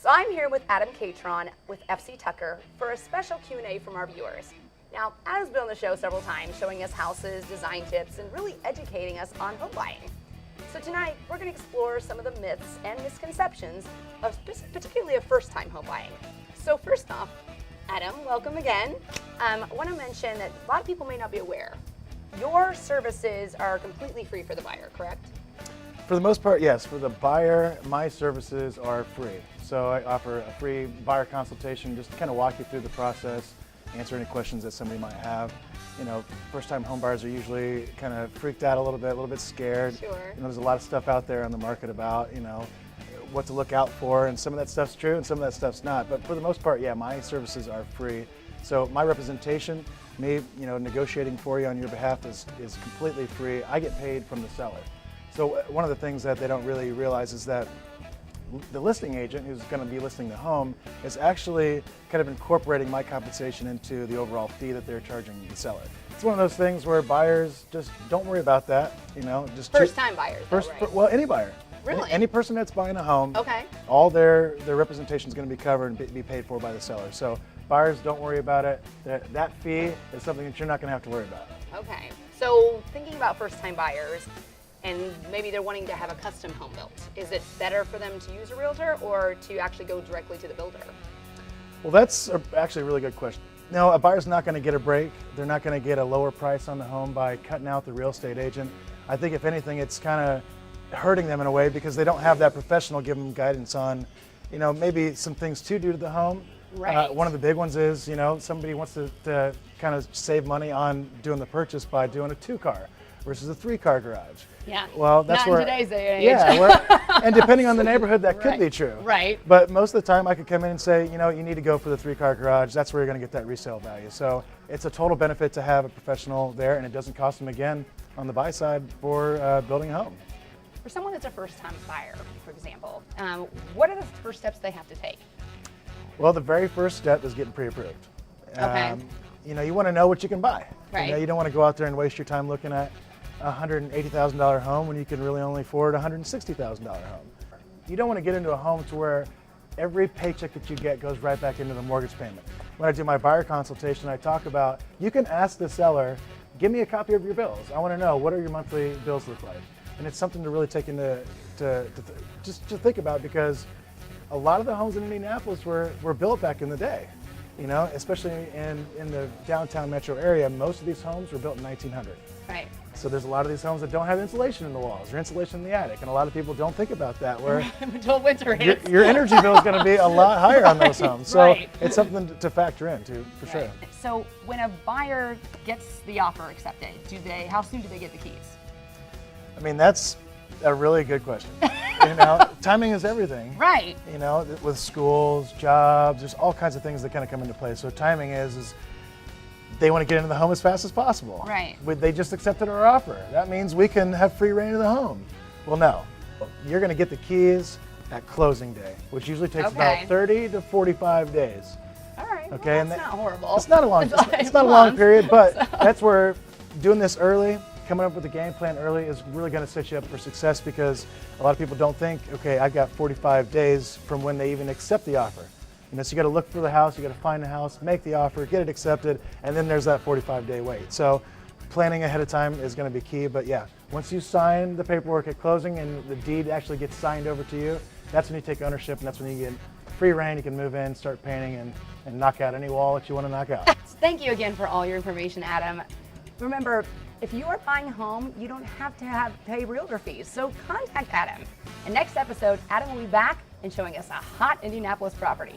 So I'm here with Adam Catron with FC Tucker for a special Q&A from our viewers. Now, Adam's been on the show several times showing us houses, design tips, and really educating us on home buying. So tonight, we're going to explore some of the myths and misconceptions of particularly of first-time home buying. So first off, Adam, welcome again. I want to mention that a lot of people may not be aware. Your services are completely free for the buyer, correct? For the most part, yes. For the buyer, my services are free. So I offer a free buyer consultation just to kind of walk you through the process, answer any questions that somebody might have. You know, first-time home buyers are usually kind of freaked out a little bit scared. Sure. You know, there's a lot of stuff out there on the market about, you know, what to look out for, and some of that stuff's true and some of that stuff's not. But for the most part, yeah, my services are free. So my representation, me, you know, negotiating for you on your behalf is completely free. I get paid from the seller. So one of the things that they don't really realize is that the listing agent who's going to be listing the home is actually kind of incorporating my compensation into the overall fee that they're charging the seller. It's one of those things where buyers just don't worry about that, you know. Just First-time buyers, right? Well, any buyer. Really? Any person that's buying a home, Okay. all their representation is going to be covered and be paid for by the seller. So buyers, don't worry about it. That fee is something that you're not going to have to worry about. Okay. So thinking about first-time buyers, and maybe they're wanting to have a custom home built, is it better for them to use a realtor or to actually go directly to the builder? Well, that's actually a really good question. No, a buyer's not going to get a break. They're not going to get a lower price on the home by cutting out the real estate agent. I think if anything, it's kind of hurting them in a way because they don't have that professional giving them guidance on, you know, maybe some things to do to the home. Right. One of the big ones is, you know, somebody wants to kind of save money on doing the purchase by doing a 2-car versus a 3-car garage. Yeah. Well, that's not where in today's day and age. Yeah, and depending on the neighborhood, that could be true. Right. But most of the time, I could come in and say, you know, you need to go for the 3-car garage. That's where you're going to get that resale value. So it's a total benefit to have a professional there, and it doesn't cost them again on the buy side for building a home. For someone that's a first-time buyer, for example, what are the first steps they have to take? Well, the very first step is getting pre-approved. Okay. You know, you want to know what you can buy. Right. You know, you don't want to go out there and waste your time looking at a $180,000 home when you can really only afford a $160,000 home. You don't want to get into a home to where every paycheck that you get goes right back into the mortgage payment. When I do my buyer consultation, I talk about, you can ask the seller, give me a copy of your bills. I want to know, what do your monthly bills look like? And it's something to really take into, just to think about, because a lot of the homes in Indianapolis were built back in the day. You know, especially in the downtown metro area, most of these homes were built in 1900. Right. So there's a lot of these homes that don't have insulation in the walls or insulation in the attic, and a lot of people don't think about that. Where Until winter hits. your energy bill is going to be a lot higher on those homes. So right. It's something to factor into for sure. So when a buyer gets the offer accepted, how soon do they get the keys? I mean, that's a really good question. You know, timing is everything. Right. You know, with schools, jobs, there's all kinds of things that kind of come into play. So timing is they want to get into the home as fast as possible. Right. They just accepted our offer. That means we can have free reign of the home. Well, no. You're going to get the keys at closing day, which usually takes about 30 to 45 days. All right. Okay, well, that's not horrible. It's not a long. It's not a long period, but that's where doing this early, coming up with a game plan early, is really going to set you up for success, because a lot of people don't think, okay, I've got 45 days from when they even accept the offer. You know, so you got to look for the house, you got to find the house, make the offer, get it accepted, and then there's that 45-day wait. So planning ahead of time is going to be key. But yeah, once you sign the paperwork at closing and the deed actually gets signed over to you, that's when you take ownership, and that's when you get free reign. You can move in, start painting, and knock out any wall that you want to knock out. Thank you again for all your information, Adam. Remember, if you are buying a home, you don't have to pay realtor fees, so contact Adam. And next episode, Adam will be back and showing us a hot Indianapolis property.